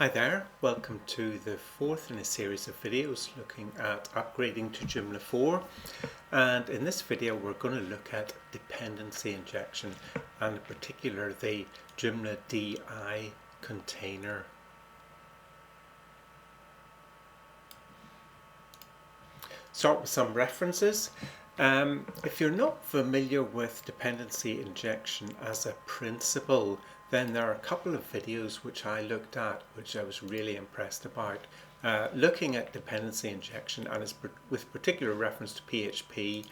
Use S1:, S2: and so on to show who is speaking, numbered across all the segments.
S1: Hi there, welcome to the fourth in a series of videos looking at upgrading to Joomla 4, and in this video we're going to look at dependency injection and in particular the Joomla DI container. Start with some references. If you're not familiar with dependency injection as a principle, then there are a couple of videos which I looked at which I was really impressed about, looking at dependency injection, and it's with particular reference to PHP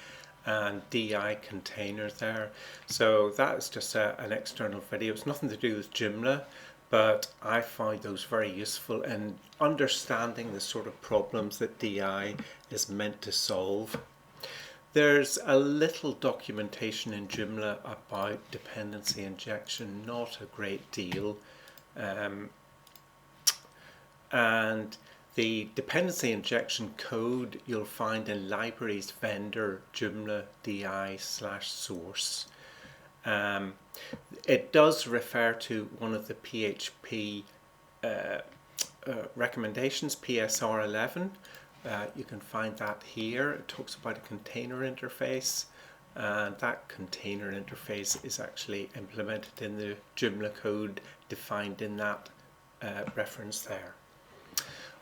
S1: and DI containers there. So that is just an external video. It's nothing to do with Joomla, but I find those very useful in understanding the sort of problems that DI is meant to solve. There's a little documentation in Joomla about dependency injection, not a great deal. And the dependency injection code you'll find in libraries vendor Joomla di/source. It does refer to one of the PHP recommendations, PSR 11. You can find that here. It talks about a container interface, and that container interface is actually implemented in the Joomla code defined in that reference there.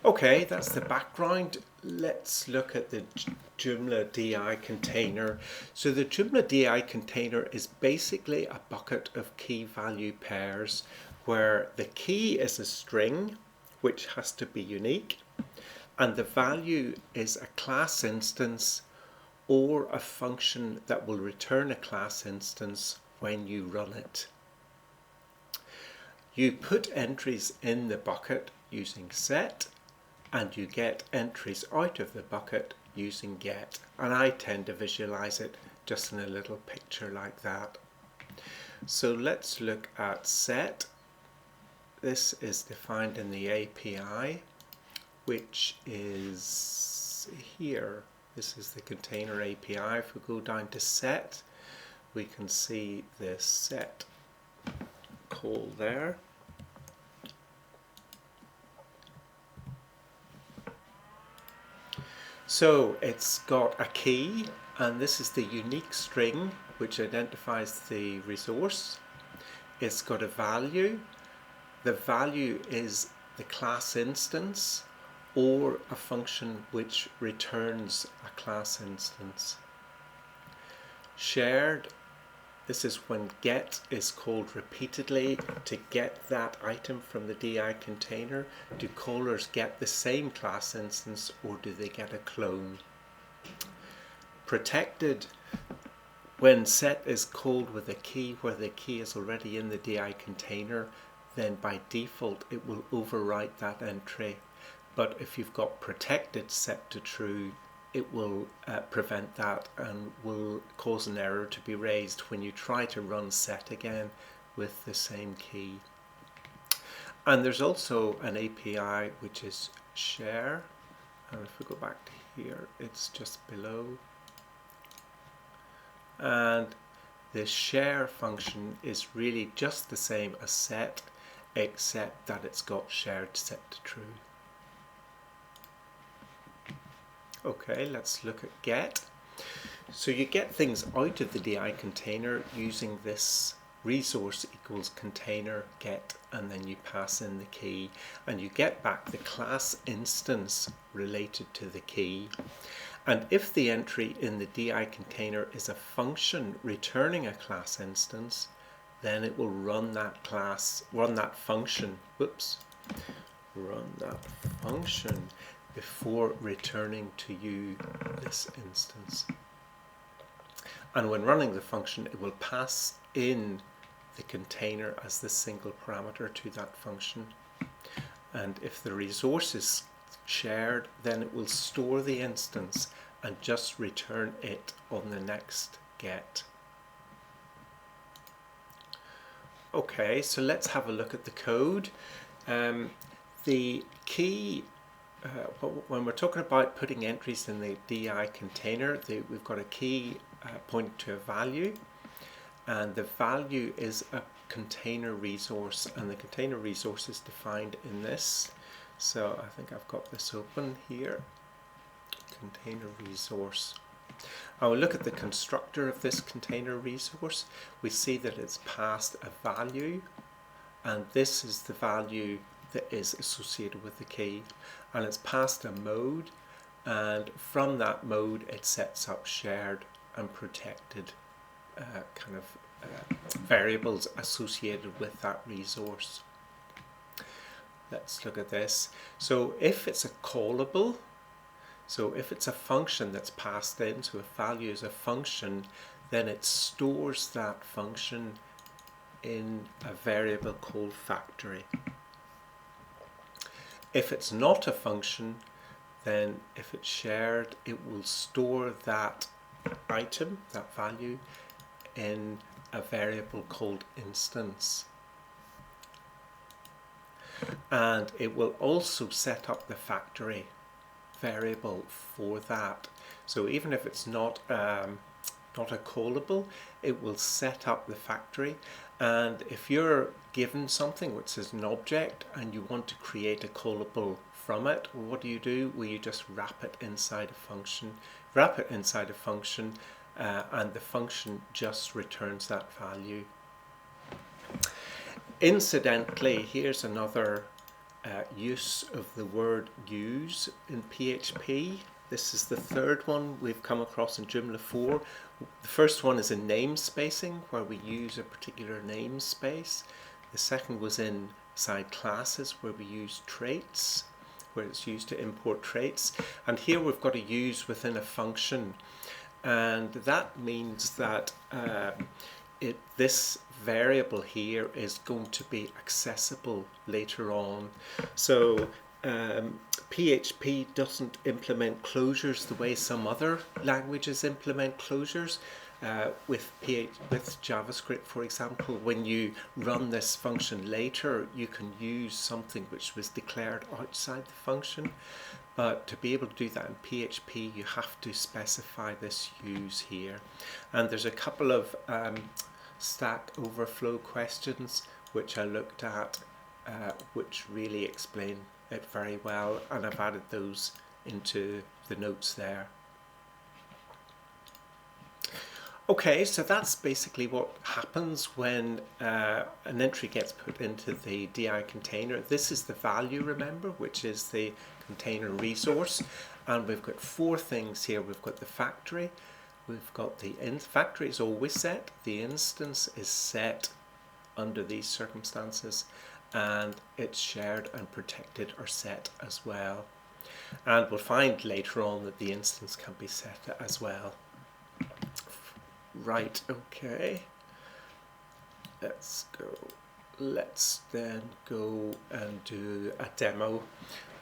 S1: Okay, that's the background. Let's look at the Joomla DI container. So the Joomla DI container is basically a bucket of key value pairs where the key is a string which has to be unique, and the value is a class instance or a function that will return a class instance when you run it. You put entries in the bucket using set, and you get entries out of the bucket using get. And I tend to visualize it just in a little picture like that. So let's look at set. This is defined in the API, which is here. This is the container API. If we go down to set, we can see the set call there. So it's got a key, and this is the unique string which identifies the resource. It's got a value. The value is the class instance or a function which returns a class instance. Shared, this is when get is called repeatedly to get that item from the DI container. Do callers get the same class instance, or do they get a clone? Protected, when set is called with a key where the key is already in the DI container, then by default it will overwrite that entry. But if you've got protected set to true, it will prevent that and will cause an error to be raised when you try to run set again with the same key. And there's also an API which is share, and if we go back to here, it's just below. And the share function is really just the same as set, except that it's got shared set to true. Okay, let's look at get. So you get things out of the DI container using this resource equals container get, and then you pass in the key, and you get back the class instance related to the key. And if the entry in the DI container is a function returning a class instance, then it will run that function before returning to you this instance. And when running the function, it will pass in the container as the single parameter to that function. And if the resource is shared, then it will store the instance and just return it on the next get. Okay, so let's have a look at the code. The key, when we're talking about putting entries in the DI container, we've got a key pointing to a value, and the value is a container resource, and the container resource is defined in this. So I think I've got this open here. Container resource. I will look at the constructor of this container resource. We see that it's passed a value, and this is the value that is associated with the key, and it's passed a mode, and from that mode it sets up shared and protected variables associated with that resource. Let's look at this. So if it's a callable, so if it's a function that's passed in, so if value is a function, then it stores that function in a variable called factory. If it's not a function, then if it's shared, it will store that item, that value, in a variable called instance. And it will also set up the factory variable for that. So even if it's not a callable, it will set up the factory. And if you're given something which is an object and you want to create a callable from it, what do? Well, you just wrap it inside a function, and the function just returns that value. Incidentally, here's another use of the word use in PHP. This is the third one we've come across in Joomla 4. The first one is in namespacing, where we use a particular namespace. The second was inside classes, where we use traits, where it's used to import traits. And here we've got a use within a function. And that means that this variable here is going to be accessible later on. So PHP doesn't implement closures the way some other languages implement closures. With JavaScript, for example, when you run this function later, you can use something which was declared outside the function. But to be able to do that in PHP, you have to specify this use here. And there's a couple of Stack Overflow questions which I looked at, which really explain it very well, and I've added those into the notes there. Okay, so that's basically what happens when an entry gets put into the DI container. This is the value, remember, which is the container resource, and we've got four things here. We've got the factory, we've got the factory is always set, the instance is set under these circumstances, and it's shared and protected or set as well. And we'll find later on that the instance can be set as well. Right, okay. Let's then go and do a demo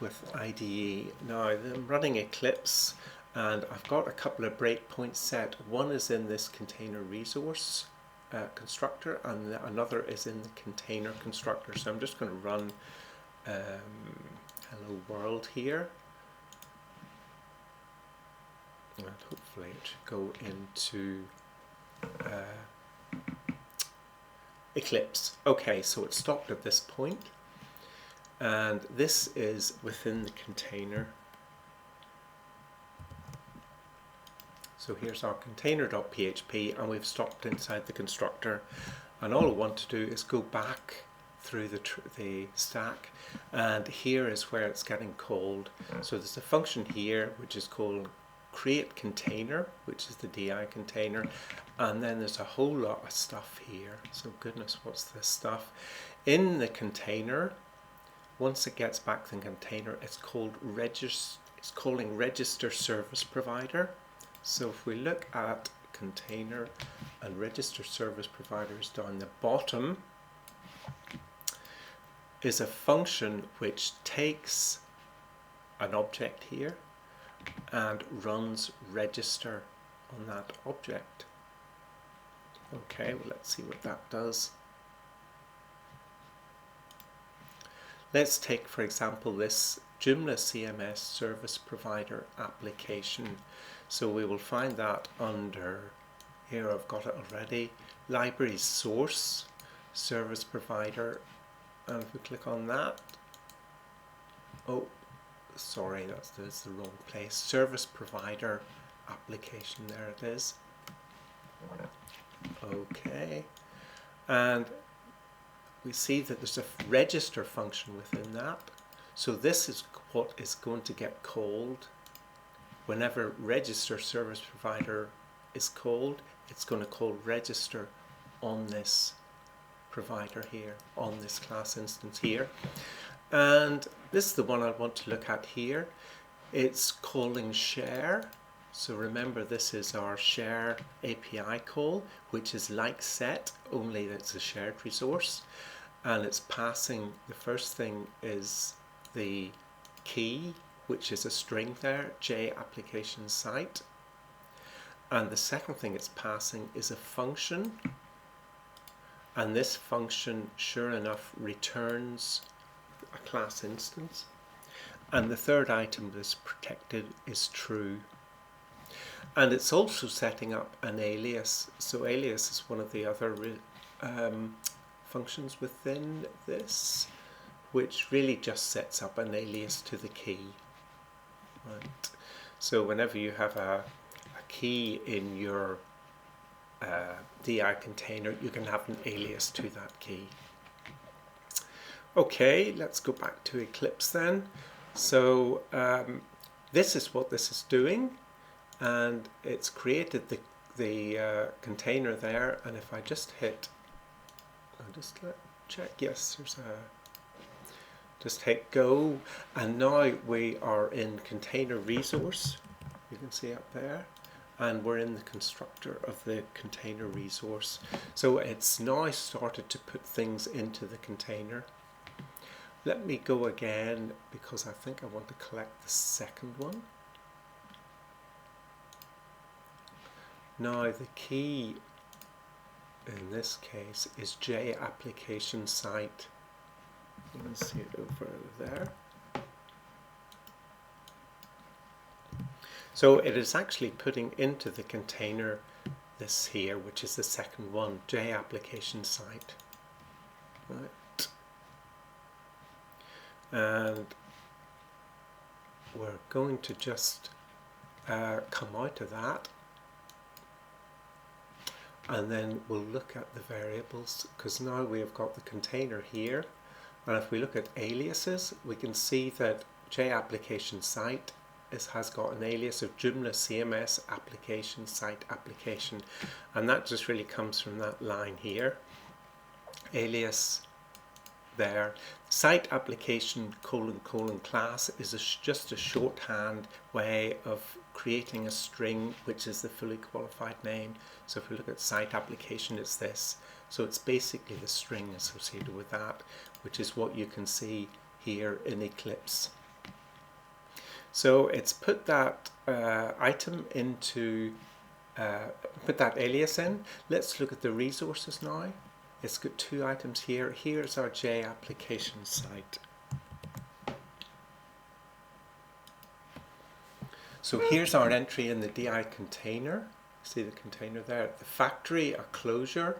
S1: with IDE. Now I'm running Eclipse, and I've got a couple of breakpoints set. One is in this container resource constructor, and another is in the container constructor. So I'm just going to run hello world here, and hopefully it should go into Eclipse. Okay, so it's stopped at this point, and this is within the container. So here's our container.php, and we've stopped inside the constructor, and all I want to do is go back through the stack, and here is where it's getting called. So there's a function here which is called create container, which is the DI container, and then there's a whole lot of stuff here. So goodness, what's this stuff? In the container, once it gets back to the container, it's calling register service provider. So if we look at container and register service providers down the bottom, is a function which takes an object here and runs register on that object. Okay, well, let's see what that does. Let's take, for example, this Joomla CMS service provider application. So we will find that under here, I've got it already, library source. service provider, and if we click on that, oh, sorry, that's the wrong place. Service provider application, there it is. Okay, and we see that there's a register function within that. So this is what is going to get called whenever register service provider is called. It's going to call register on this provider here, on this class instance here. And this is the one I want to look at here. It's calling share. So remember, this is our share API call, which is like set, only it's a shared resource. And it's passing, the first thing is the key, which is a string there, J application site. And the second thing it's passing is a function. And this function, sure enough, returns a class instance. And the third item that's protected is true. And it's also setting up an alias. So alias is one of the other functions within this, which really just sets up an alias to the key. Right. So whenever you have a key in your DI container, you can have an alias to that key. Okay, let's go back to Eclipse then. So this is what this is doing, and it's created the container there. And if I just hit, I'll just check, yes, there's a, just hit go, and now we are in container resource, you can see up there, and we're in the constructor of the container resource. So it's now started to put things into the container. Let me go again, because I think I want to collect the second one. Now the key in this case is J application site. You can see it over there. So it is actually putting into the container this here, which is the second one, J application site. Right. And we're going to just come out of that, and then we'll look at the variables, because now we have got the container here. And if we look at aliases, we can see that J application site has got an alias of Joomla CMS application site application, and that just really comes from that line here, alias there. Site application : class is just a shorthand way of creating a string, which is the fully qualified name. So if we look at site application, it's this. So it's basically the string associated with that, which is what you can see here in Eclipse. So it's put that item into, put that alias in. Let's look at the resources now. It's got two items here. Here's our J application site. So here's our entry in the DI container. See the container there. The factory, a closure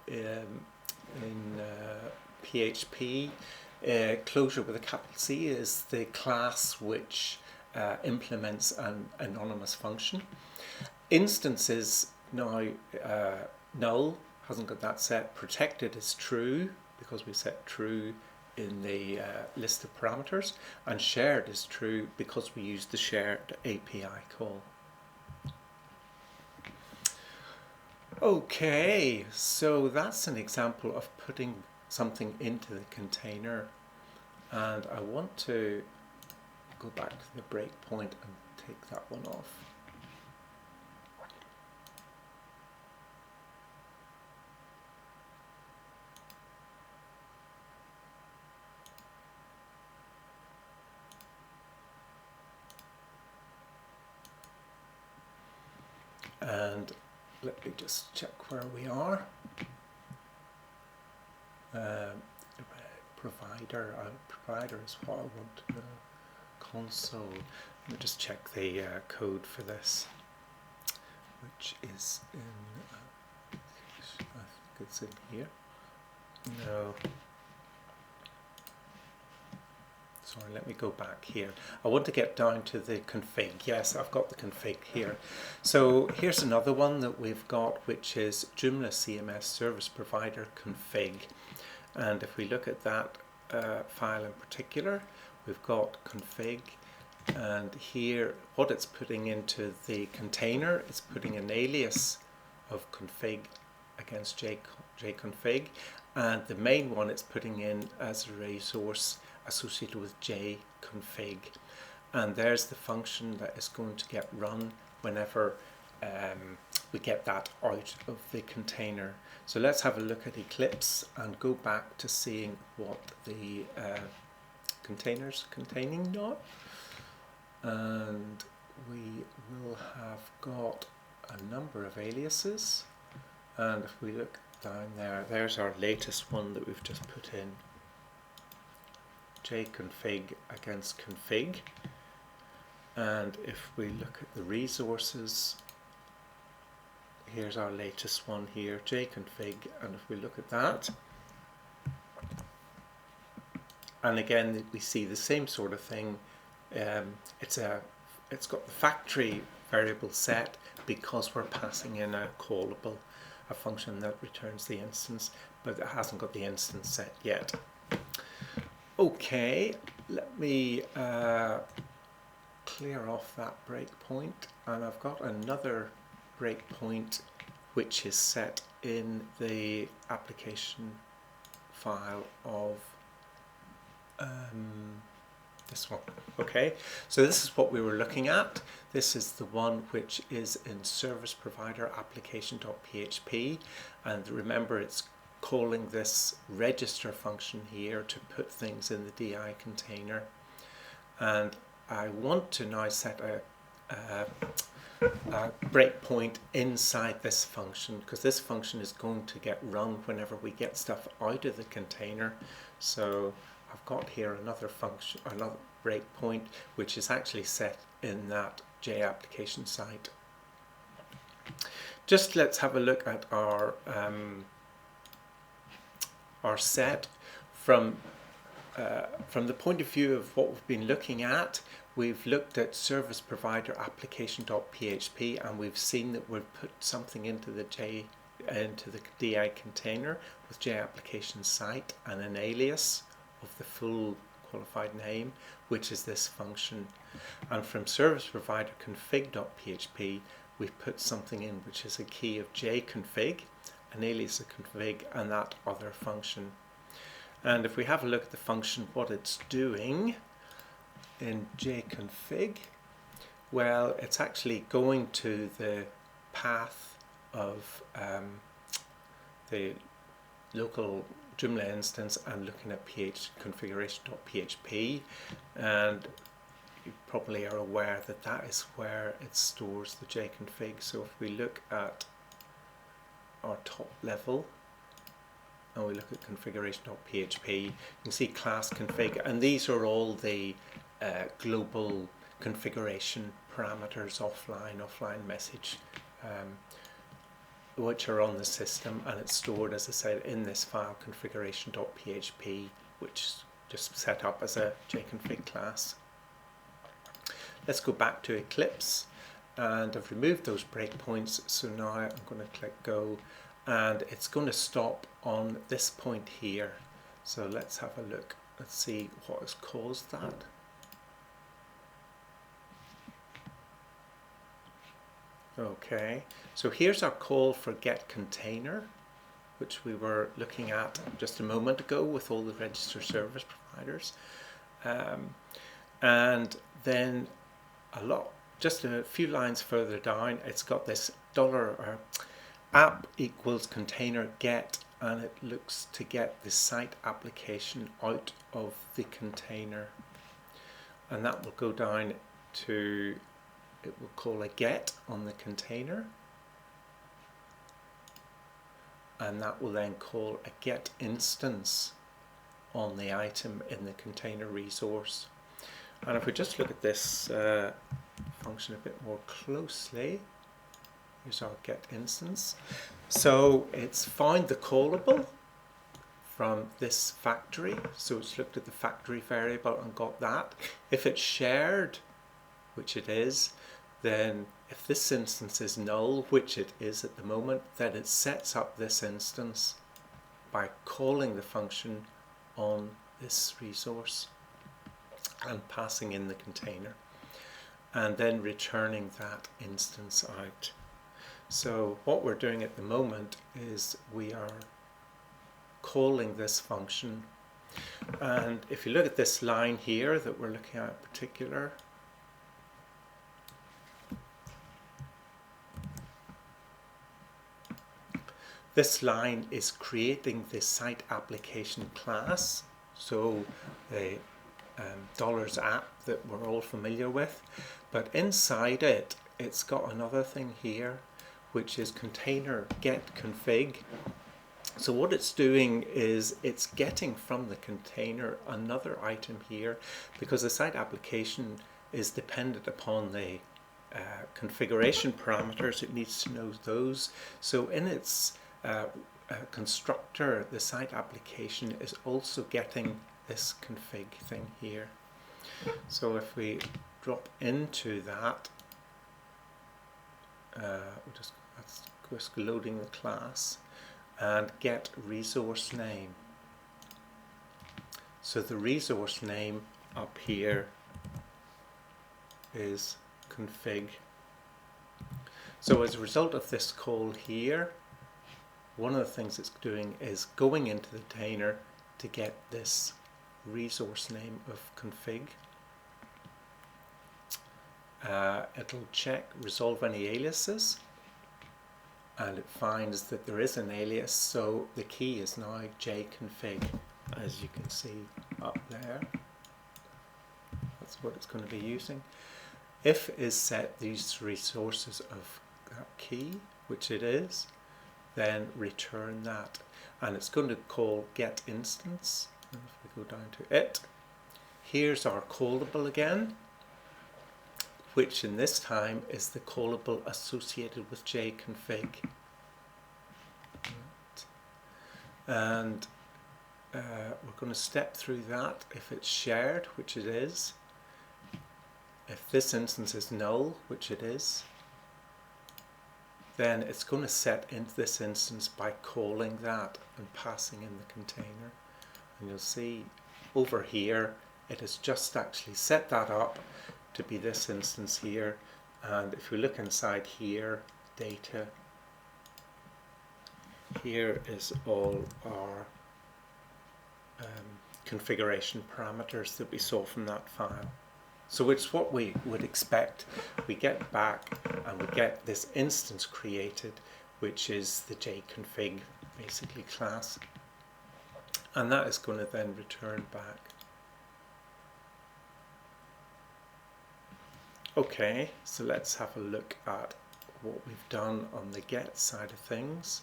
S1: in PHP. Closure with a capital C is the class which implements an anonymous function. Instances now null, hasn't got that set. Protected is true, because we set true in the list of parameters, and shared is true because we use the shared API call. Okay, so that's an example of putting something into the container, and I want to go back to the breakpoint and take that one off. And let me just check where we are. Provider is what I want to know. Console. Let me just check the code for this, which is in it's in here. No. Sorry, let me go back here. I want to get down to the config. Yes, I've got the config here. So here's another one that we've got, which is Joomla CMS Service Provider Config. And if we look at that file in particular, we've got config, and here what it's putting into the container is putting an alias of config against jconfig, and the main one it's putting in as a resource associated with jconfig, and there's the function that is going to get run whenever we get that out of the container. So let's have a look at Eclipse and go back to seeing what the container's containing now, and we will have got a number of aliases, and if we look down there, there's our latest one that we've just put in, jconfig against config. And if we look at the resources, here's our latest one here, jconfig, and if we look at that, and again we see the same sort of thing. It's got the factory variable set because we're passing in a callable, a function that returns the instance, but it hasn't got the instance set yet. Okay, let me clear off that breakpoint, and I've got another breakpoint which is set in the application file of this one. Okay, so this is what we were looking at. This is the one which is in service provider application.php, and remember it's calling this register function here to put things in the DI container. And I want to now set a breakpoint inside this function, because this function is going to get run whenever we get stuff out of the container. So I've got here another function, another breakpoint, which is actually set in that JApplication site. Just let's have a look at our set from the point of view of what we've been looking at. We've looked at service provider application.php, and we've seen that we've put something into the DI container with JApplication site and an alias of the full qualified name, which is this function. And from service provider config.php, we've put something in which is a key of jconfig, an alias of config, and that other function. And if we have a look at the function, what it's doing in jconfig, well, it's actually going to the path of the local Joomla instance and looking at configuration.php, and you probably are aware that that is where it stores the jconfig. So if we look at our top level and we look at configuration.php, you can see class config, and these are all the global configuration parameters, offline message, which are on the system, and it's stored, as I said, in this file configuration.php, which is just set up as a jconfig class. Let's go back to Eclipse, and I've removed those breakpoints, so now I'm going to click go, and it's going to stop on this point here. So let's have a look. Let's see what has caused that. Okay, so here's our call for get container, which we were looking at just a moment ago with all the register service providers, and then just a few lines further down, it's got this $app equals container get, and it looks to get the site application out of the container, and that will go down to, it will call a get on the container, and that will then call a get instance on the item in the container resource. And if we just look at this function a bit more closely, Here's our get instance. So it's found the callable from this factory. So it's looked at the factory variable and got that. If it's shared, which it is, then if this instance is null, which it is at the moment, then it sets up this instance by calling the function on this resource and passing in the container and then returning that instance out. So what we're doing at the moment is we are calling this function, and if you look at this line here that we're looking at in particular, this line is creating the site application class, so the $app that we're all familiar with, but inside it, it's got another thing here, which is container get config. So what it's doing is it's getting from the container another item here, because the site application is dependent upon the configuration parameters. It needs to know those. So in its constructor, the site application is also getting this config thing here. So if we drop into that, that's just loading the class, and get resource name. So the resource name up here is config. So as a result of this call here, one of the things it's doing is going into the container to get this resource name of config. It'll check resolve any aliases, and it finds that there is an alias, so the key is now jconfig, as you can see up there. That's what it's going to be using. If is set these resources of that key, which it is, then return that, and it's going to call get instance. And if we go down to it, here's our callable again, which in this time is the callable associated with jconfig. And we're going to step through that. If it's shared, which it is, if this instance is null, which it is, then it's going to set into this instance by calling that and passing in the container. And you'll see over here, it has just actually set that up to be this instance here. And if we look inside here, data, here is all our configuration parameters that we saw from that file. So it's what we would expect. We get back and we get this instance created, which is the jconfig basically class, and that is going to then return back. Okay, so let's have a look at what we've done on the get side of things.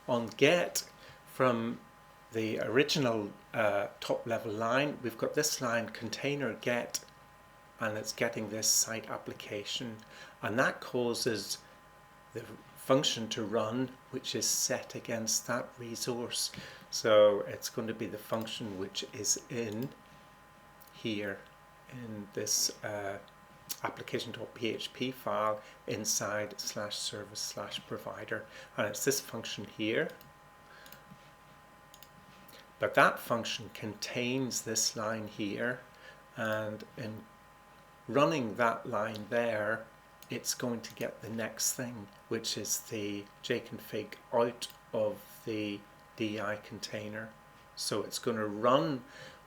S1: On get, from the original top level line, we've got this line container get, and it's getting this site application, and that causes the function to run, which is set against that resource. So it's going to be the function which is in here in this application.php file inside /service/provider, and it's this function here. But that function contains this line here, and in running that line there, it's going to get the next thing, which is the jconfig out of the DI container. So it's going to run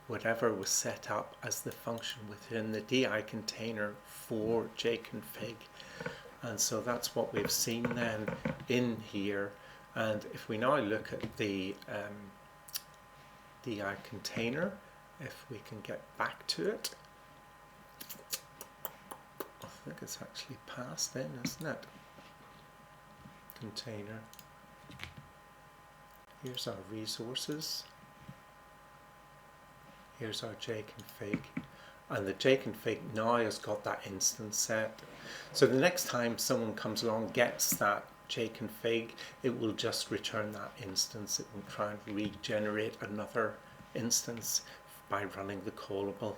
S1: whatever was set up as the function within the DI container for jconfig. And so that's what we've seen then in here. And if we now look at the DI container, if we can get back to it, I think it's actually passed in, isn't it? Container. Here's our resources. Here's our jconfig, and the jconfig now has got that instance set. So the next time someone comes along, gets that jconfig, it will just return that instance. It will try and regenerate another instance by running the callable.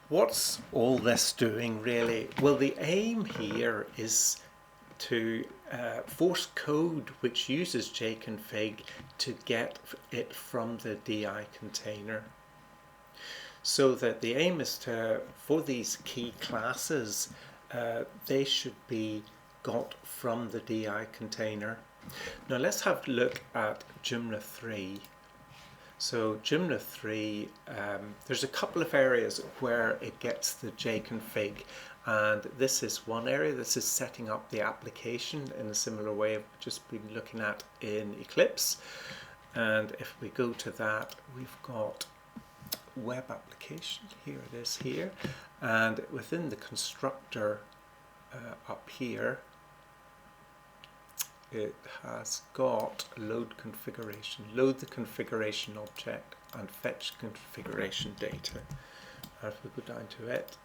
S1: What's all this doing really? Well, the aim here is to force code which uses jconfig to get it from the DI container. So that the aim is for these key classes, they should be got from the DI container. Now let's have a look at Joomla 3. So Joomla 3, there's a couple of areas where it gets the jconfig, and this is one area. This is setting up the application in a similar way I've just been looking at in Eclipse. And if we go to that, we've got web application. Here it is here, and within the constructor up here, it has got load configuration, load the configuration object, and fetch configuration data. And if we go down to it,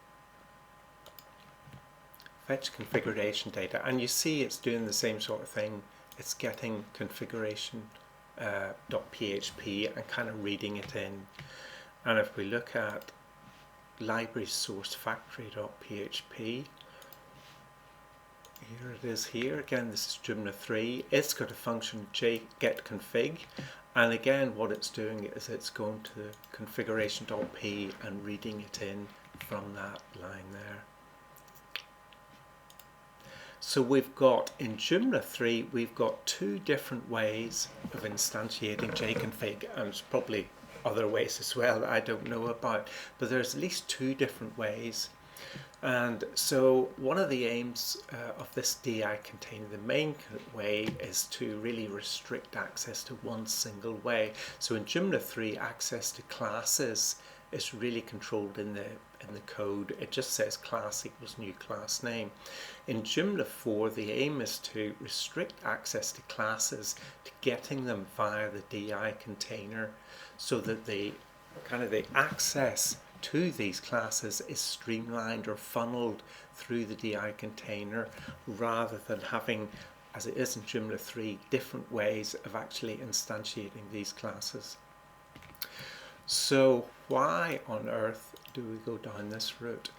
S1: fetch configuration data, and you see it's doing the same sort of thing. It's getting configuration .php and kind of reading it in. And if we look at library source factory.php, here it is here. Again, this is Joomla 3. It's got a function getConfig, and again what it's doing is it's going to configuration.p and reading it in from that line there. So we've got, in Joomla 3, we've got two different ways of instantiating jconfig, and there's probably other ways as well that I don't know about, but there's at least two different ways. And so one of the aims of this DI container, the main way, is to really restrict access to one single way. So in Joomla 3, access to classes is really controlled in the code. It just says class equals new class name. In Joomla 4, the aim is to restrict access to classes to getting them via the DI container, so that the access to these classes is streamlined or funneled through the DI container, rather than having, as it is in Joomla 3, different ways of actually instantiating these classes. So why on earth do we go down this route?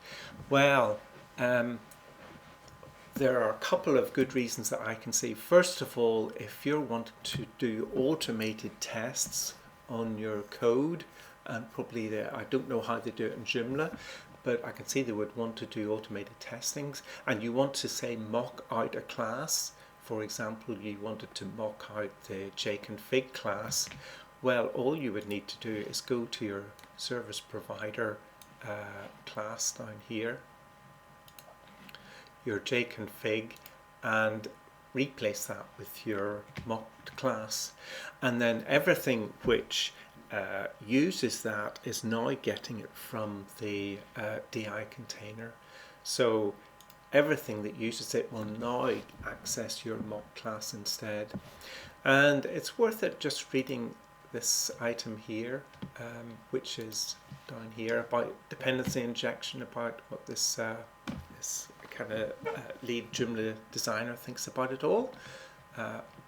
S1: Well, there are a couple of good reasons that I can see. First of all, if you're wanting to do automated tests on your code, and probably I don't know how they do it in Joomla, but I can see they would want to do automated testings, and you want to say mock out a class. For example, you wanted to mock out the jconfig class. Well, all you would need to do is go to your service provider class down here, your jconfig, and replace that with your mocked class, and then everything which uses that is now getting it from the DI container. So everything that uses it will now access your mock class instead. And it's worth it just reading this item here, which is down here, about dependency injection, about what this kind of lead Joomla designer thinks about it all.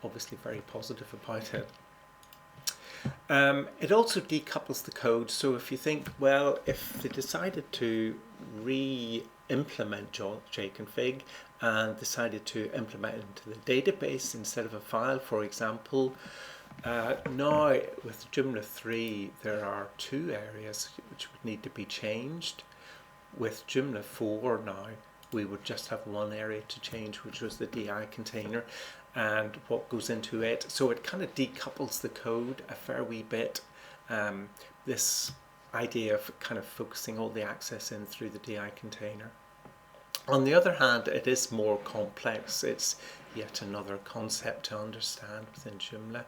S1: Obviously very positive about it. It also decouples the code. So if you think, well, if they decided to re-implement jconfig and decided to implement it into the database instead of a file, for example, now with Joomla 3 there are two areas which would need to be changed. With Joomla 4 now we would just have one area to change, which was the DI container and what goes into it. So it kind of decouples the code a fair wee bit. This idea of kind of focusing all the access in through the DI container. On the other hand, it is more complex. It's yet another concept to understand within Joomla.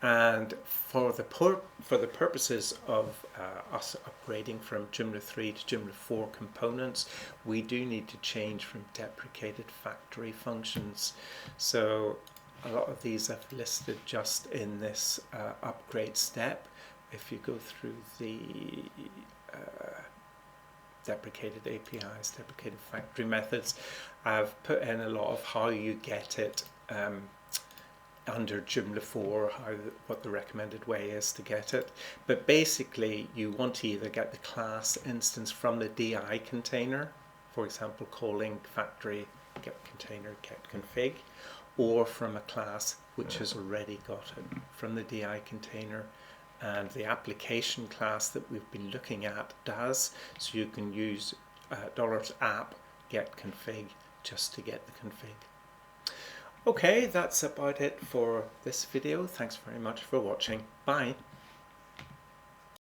S1: And for the purposes of us upgrading from Joomla 3 to Joomla 4 components, we do need to change from deprecated factory functions. So a lot of these I've listed just in this upgrade step. if you go through the deprecated APIs, deprecated factory methods, I've put in a lot of how you get it under Joomla 4, what the recommended way is to get it. But basically you want to either get the class instance from the DI container, for example calling factory get container get config, or from a class which has already got it from the DI container. And the application class that we've been looking at does, so you can use $app get config just to get the config. Okay, that's about it for this video. Thanks very much for watching. Bye.